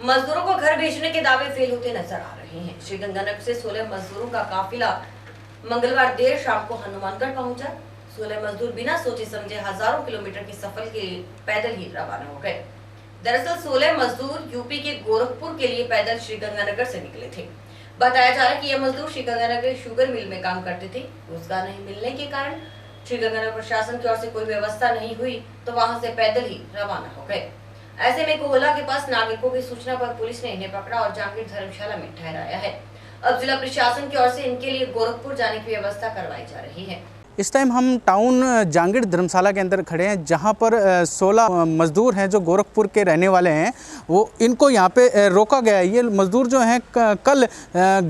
मजदूरों को घर भेजने के दावे फेल होते नजर आ रहे हैं। श्रीगंगानगर से 16 मजदूरों का काफिला मंगलवार देर शाम को हनुमानगढ़ पहुंचा। 16 मजदूर बिना सोचे समझे हजारों किलोमीटर के सफर के लिए पैदल ही रवाना हो गए। दरअसल 16 मजदूर यूपी के गोरखपुर के लिए पैदल श्रीगंगानगर से निकले थे। बताया जा रहा है कि ये मजदूर श्रीगंगानगर शुगर मिल में काम करते थे। रोजगार नहीं मिलने के कारण श्रीगंगानगर प्रशासन की ओर से कोई व्यवस्था नहीं हुई तो वहां से पैदल ही रवाना हो गए। ऐसे में कोहला के पास नागरिकों की सूचना पर पुलिस ने इन्हें पकड़ा और जांगीर धर्मशाला में ठहराया है। अब जिला प्रशासन की ओर से इनके लिए गोरखपुर जाने की व्यवस्था करवाई जा रही है। इस टाइम हम टाउन जांगीर धर्मशाला के अंदर खड़े हैं, जहां पर 16 मज़दूर हैं जो गोरखपुर के रहने वाले हैं। वो इनको यहां पे रोका गया है। ये मज़दूर जो हैं कल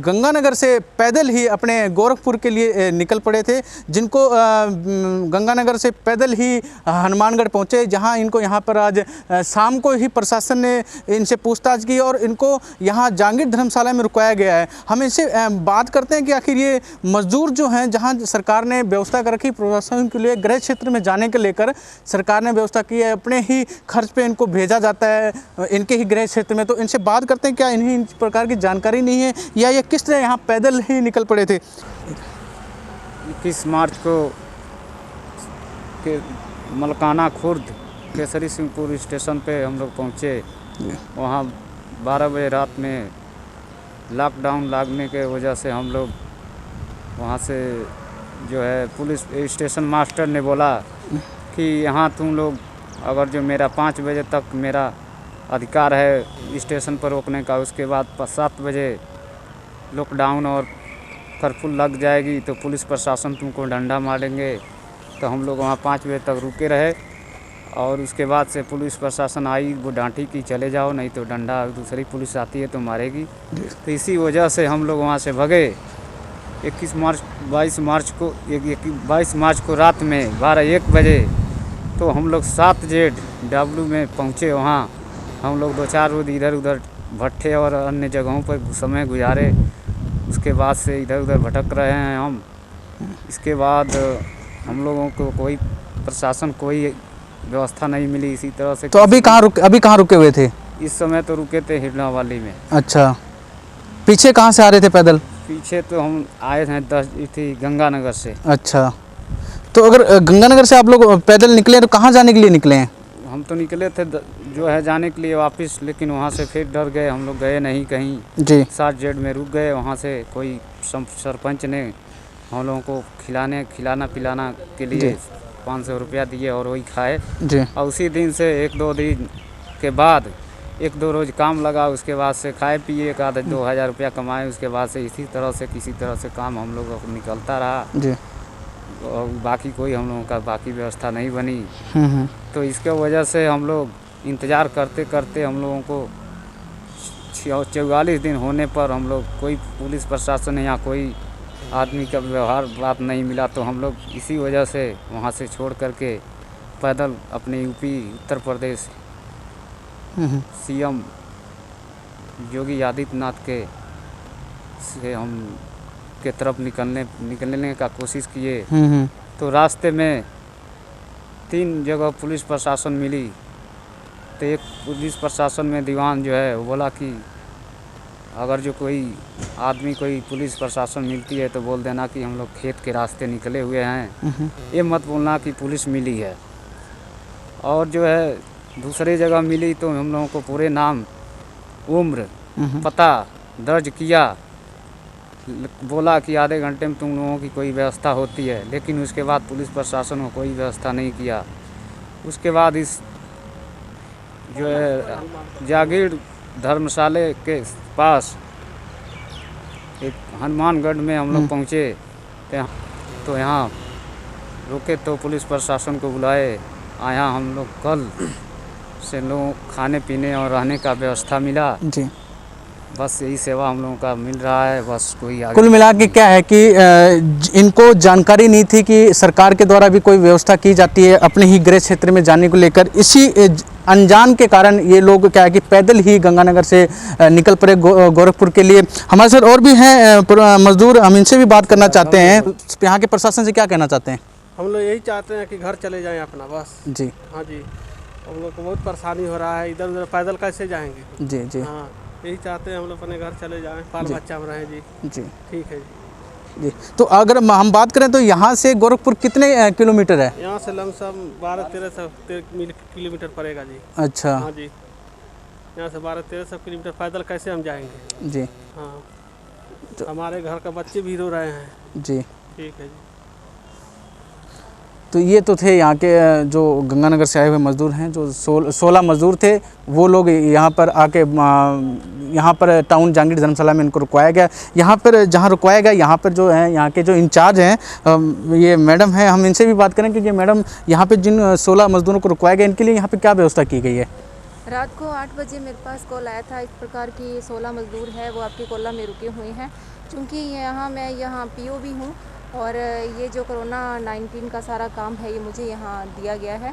गंगानगर से पैदल ही अपने गोरखपुर के लिए निकल पड़े थे, जिनको गंगानगर से पैदल ही हनुमानगढ़ पहुंचे, जहां इनको यहां पर आज शाम को ही प्रशासन ने इनसे पूछताछ की और इनको यहाँ जांगीर धर्मशाला में रुकाया गया है। हम इनसे बात करते हैं कि आखिर ये मज़दूर जो हैं, जहाँ सरकार ने व्यवस्था कर रखी प्रशासन के लिए गृह क्षेत्र में जाने के लेकर सरकार ने व्यवस्था की है, अपने ही खर्च पे इनको भेजा जाता है इनके ही गृह क्षेत्र में। तो इनसे बात करते हैं क्या इन्हें इन प्रकार की जानकारी नहीं है या ये किस तरह यहाँ पैदल ही निकल पड़े थे। 21 मार्च को के मलकाना खुर्द केसरी सिंहपुर स्टेशन पे हम लोग पहुँचे। वहाँ 12 बजे रात में लॉकडाउन लगने के वजह से हम लोग वहाँ से जो है पुलिस स्टेशन मास्टर ने बोला कि यहाँ तुम लोग अगर जो मेरा 5 बजे तक मेरा अधिकार है स्टेशन पर रोकने का, उसके बाद 7 बजे लॉकडाउन और कर्फ्यू लग जाएगी तो पुलिस प्रशासन तुमको डंडा मारेंगे। तो हम लोग वहाँ 5 बजे तक रुके रहे और उसके बाद से पुलिस प्रशासन आई, वो डांटी कि चले जाओ नहीं तो डंडा दूसरी पुलिस आती है तो मारेगी। तो इसी वजह से हम लोग वहाँ से भगे। 22 मार्च को रात में 12-1 बजे तो हम लोग 7ZW में पहुँचे। वहाँ हम लोग 2-4 रोज इधर उधर भट्टे और अन्य जगहों पर समय गुजारे। उसके बाद से इधर उधर भटक रहे हैं हम। इसके बाद हम लोगों को कोई प्रशासन कोई व्यवस्था नहीं मिली। इसी तरह से तो अभी कहाँ रुके हुए थे? इस समय तो रुके थे हिरनावाली में। अच्छा, पीछे कहाँ से आ रहे थे पैदल? पीछे तो हम आए थे 10 थी गंगानगर से। अच्छा, तो अगर गंगानगर से आप लोग पैदल निकले तो कहाँ जाने के लिए निकले हैं? हम तो निकले थे जो है जाने के लिए वापस, लेकिन वहाँ से फिर डर गए, हम लोग गए नहीं कहीं जी। 7Z में रुक गए। वहाँ से कोई सरपंच ने हम लोगों को खिलाना पिलाना के लिए 500 रुपया दिए और वही खाए जी। और उसी दिन से 1-2 दिन के बाद 1-2 रोज़ काम लगा, उसके बाद से खाए पिए 1-2 हज़ार रुपया कमाए। उसके बाद से इसी तरह से किसी तरह से काम हम लोगों को निकलता रहा जी। और बाकी कोई हम लोगों का बाकी व्यवस्था नहीं बनी। तो इसके वजह से हम लोग इंतज़ार करते करते हम लोगों को 44 दिन होने पर हम लोग कोई पुलिस प्रशासन या कोई आदमी का व्यवहार बात नहीं मिला। तो हम लोग इसी वजह से वहाँ से छोड़ करके पैदल अपने यूपी उत्तर प्रदेश CM योगी आदित्यनाथ के से हम के तरफ निकलने का कोशिश किए। तो रास्ते में 3 जगह पुलिस प्रशासन मिली। तो एक पुलिस प्रशासन में दीवान जो है वो बोला कि अगर जो कोई आदमी कोई पुलिस प्रशासन मिलती है तो बोल देना कि हम लोग खेत के रास्ते निकले हुए हैं, ये मत बोलना कि पुलिस मिली है। और जो है दूसरी जगह मिली तो हम लोगों को पूरे नाम उम्र पता दर्ज किया, बोला कि आधे घंटे में तुम लोगों की कोई व्यवस्था होती है, लेकिन उसके बाद पुलिस प्रशासन को कोई व्यवस्था नहीं किया। उसके बाद इस जो है जागीर धर्मशाला के पास एक हनुमानगढ़ में हम लोग पहुँचे। तो यहाँ रुके तो पुलिस प्रशासन को बुलाए। आया हम लोग कल से लोगों खाने पीने और रहने का व्यवस्था मिला जी। बस यही सेवा हम लोगों का मिल रहा है। बस कोई आगे कुल मिला के क्या है कि इनको जानकारी नहीं थी कि सरकार के द्वारा भी कोई व्यवस्था की जाती है अपने ही गृह क्षेत्र में जाने को लेकर। इसी अनजान के कारण ये लोग क्या है कि पैदल ही गंगानगर से निकल पड़े गोरखपुर के लिए। हमारे साथ और भी हैं मजदूर, हम इनसे भी बात करना चाहते हैं। यहाँ के प्रशासन से क्या कहना चाहते हैं? हम लोग यही चाहते हैं कि घर चले जाएं अपना, बस जी। हाँ जी, हम लोग को बहुत परेशानी हो रहा है, इधर उधर पैदल कैसे जाएंगे। जी जी हाँ, यही चाहते हैं हम लोग अपने घर चले जाएं, बाल बच्चा में रहें जी। जी ठीक है जी। जी। तो अगर हम बात करें तो यहाँ से गोरखपुर कितने किलोमीटर है? यहाँ से लमसम 12-13 किलोमीटर पड़ेगा जी। अच्छा हाँ जी, यहाँ से 12-13 किलोमीटर पैदल कैसे हम जाएंगे। जी हाँ, हमारे घर का बच्चे भी रो रहे हैं। जी। ठीक है जी। तो ये तो थे यहाँ के जो गंगानगर से आए हुए मज़दूर हैं, जो 16 मज़दूर थे। वो लोग यहाँ पर आके यहाँ पर टाउन जहांगीर धर्मशाला में इनको रुकवाया गया। यहाँ पर जहाँ रुकवाया गया, यहाँ पर जो है यहाँ के जो इंचार्ज हैं, ये मैडम हैं, हम इनसे भी बात करें कि ये मैडम यहाँ पे जिन 16 मज़दूरों को रुकवाया गया, इनके लिए यहाँ पे क्या व्यवस्था की गई है? रात को 8 बजे मेरे पास कॉल आया था, इस प्रकार की 16 मज़दूर हैं वो आपके कोला में रुके हुए हैं। चूँकि मैं यहाँ पीओ भी हूँ और ये जो कोरोना 19 का सारा काम है ये मुझे यहाँ दिया गया है।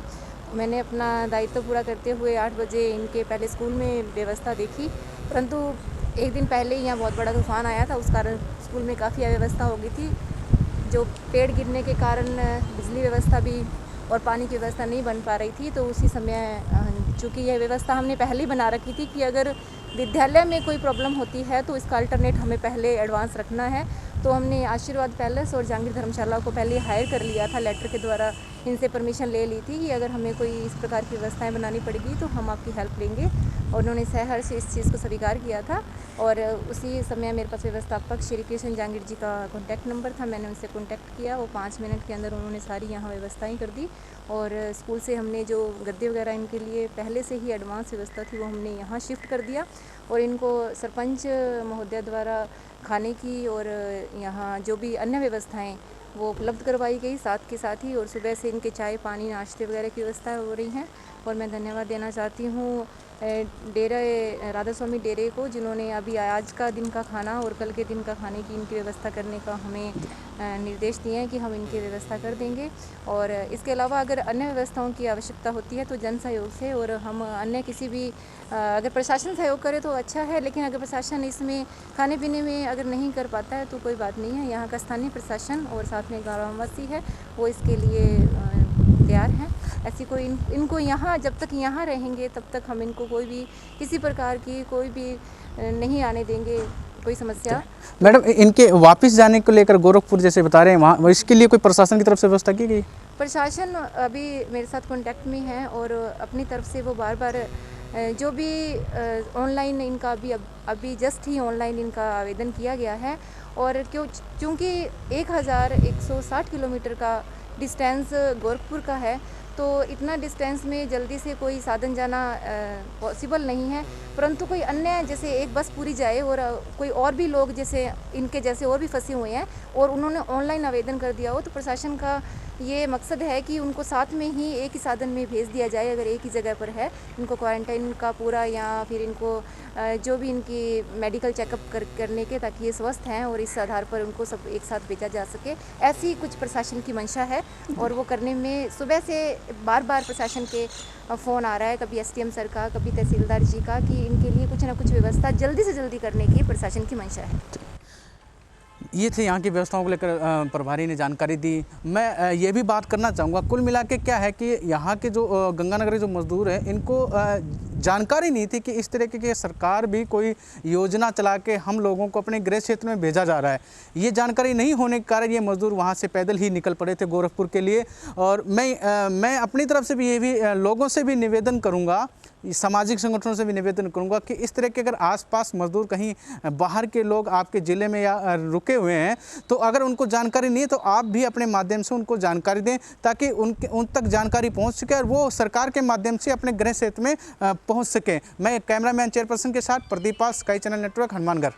मैंने अपना दायित्व पूरा करते हुए 8 बजे इनके पहले स्कूल में व्यवस्था देखी, परंतु एक दिन पहले ही यहाँ बहुत बड़ा तूफ़ान आया था, उस कारण स्कूल में काफ़ी अव्यवस्था हो गई थी। जो पेड़ गिरने के कारण बिजली व्यवस्था भी और पानी की व्यवस्था नहीं बन पा रही थी, तो उसी समय चूँकि यह व्यवस्था हमने पहले ही बना रखी थी कि अगर विद्यालय में कोई प्रॉब्लम होती है तो इसका अल्टरनेट हमें पहले एडवांस रखना है। तो हमने आशीर्वाद पैलेस और जहांगीर धर्मशाला को पहले हायर कर लिया था, लेटर के द्वारा इनसे परमिशन ले ली थी कि अगर हमें कोई इस प्रकार की व्यवस्थाएं बनानी पड़ेगी तो हम आपकी हेल्प लेंगे, और उन्होंने सहर्ष इस चीज़ को स्वीकार किया था। और उसी समय मेरे पास व्यवस्थापक श्री कृष्ण जहांगीर जी का कॉन्टैक्ट नंबर था, मैंने उनसे कॉन्टैक्ट किया, वो 5 मिनट के अंदर उन्होंने सारी यहाँ व्यवस्थाएँ कर दी। और स्कूल से हमने जो गद्दे वगैरह इनके लिए पहले से ही एडवांस व्यवस्था थी वो हमने यहाँ शिफ्ट कर दिया, और इनको सरपंच महोदय द्वारा खाने की और यहाँ जो भी अन्य व्यवस्थाएं वो उपलब्ध करवाई गई, साथ के साथ ही और सुबह से इनके चाय पानी नाश्ते वगैरह की व्यवस्था हो रही हैं। और मैं धन्यवाद देना चाहती हूँ डेरा राधा स्वामी डेरे को, जिन्होंने अभी आज का दिन का खाना और कल के दिन का खाने की इनकी व्यवस्था करने का हमें निर्देश दिए हैं कि हम इनकी व्यवस्था कर देंगे। और इसके अलावा अगर अन्य व्यवस्थाओं की आवश्यकता होती है तो जन सहयोग से, और हम अन्य किसी भी अगर प्रशासन सहयोग करे तो अच्छा है, लेकिन अगर प्रशासन इसमें खाने पीने में अगर नहीं कर पाता है तो कोई बात नहीं है। यहाँ का स्थानीय प्रशासन और साथ में ग्रामवासी है वो इसके लिए तैयार हैं। ऐसी कोई इनको यहाँ जब तक यहाँ रहेंगे तब तक हम इनको कोई भी किसी प्रकार की कोई भी नहीं आने देंगे कोई समस्या। मैडम, इनके वापस जाने को लेकर गोरखपुर जैसे बता रहे हैं, वहाँ इसके लिए कोई प्रशासन की तरफ से व्यवस्था की गई? प्रशासन अभी मेरे साथ कांटेक्ट में है और अपनी तरफ से वो बार बार जो भी ऑनलाइन इनका अभी जस्ट ही ऑनलाइन इनका आवेदन किया गया है। और चूँकि 1160 किलोमीटर का डिस्टेंस गोरखपुर का है, तो इतना डिस्टेंस में जल्दी से कोई साधन जाना पॉसिबल नहीं है, परंतु कोई अन्य जैसे एक बस पूरी जाए और कोई और भी लोग जैसे इनके जैसे और भी फंसे हुए हैं और उन्होंने ऑनलाइन आवेदन कर दिया हो, तो प्रशासन का ये मकसद है कि उनको साथ में ही एक ही साधन में भेज दिया जाए। अगर एक ही जगह पर है, इनको क्वारंटाइन का पूरा या फिर इनको जो भी इनकी मेडिकल चेकअप करने के, ताकि ये स्वस्थ हैं और इस आधार पर उनको सब एक साथ भेजा जा सके, ऐसी कुछ प्रशासन की मंशा है। और वो करने में सुबह से बार बार प्रशासन के फ़ोन आ रहा है, कभी एसडीएम सर का, कभी तहसीलदार जी का, कि इनके लिए कुछ ना कुछ व्यवस्था जल्दी से जल्दी करने की प्रशासन की मंशा है। ये थे यहाँ की व्यवस्थाओं को लेकर प्रभारी ने जानकारी दी। मैं ये भी बात करना चाहूँगा, कुल मिला के क्या है कि यहाँ के जो गंगानगर के जो मज़दूर हैं, इनको जानकारी नहीं थी कि इस तरीके की सरकार भी कोई योजना चला के हम लोगों को अपने गृह क्षेत्र में भेजा जा रहा है। ये जानकारी नहीं होने के कारण ये मज़दूर वहाँ से पैदल ही निकल पड़े थे गोरखपुर के लिए। और मैं अपनी तरफ से भी ये भी लोगों से भी निवेदन करूँगा, सामाजिक संगठनों से भी निवेदन करूंगा कि इस तरह के अगर आसपास मजदूर कहीं बाहर के लोग आपके ज़िले में या रुके हुए हैं, तो अगर उनको जानकारी नहीं है तो आप भी अपने माध्यम से उनको जानकारी दें, ताकि उन तक जानकारी पहुंच सके और वो सरकार के माध्यम से अपने गृह क्षेत्र में पहुंच सकें। मैं कैमरामैन चेयरपर्सन के साथ प्रदीप पाल, स्काई चैनल नेटवर्क, हनुमानगढ़।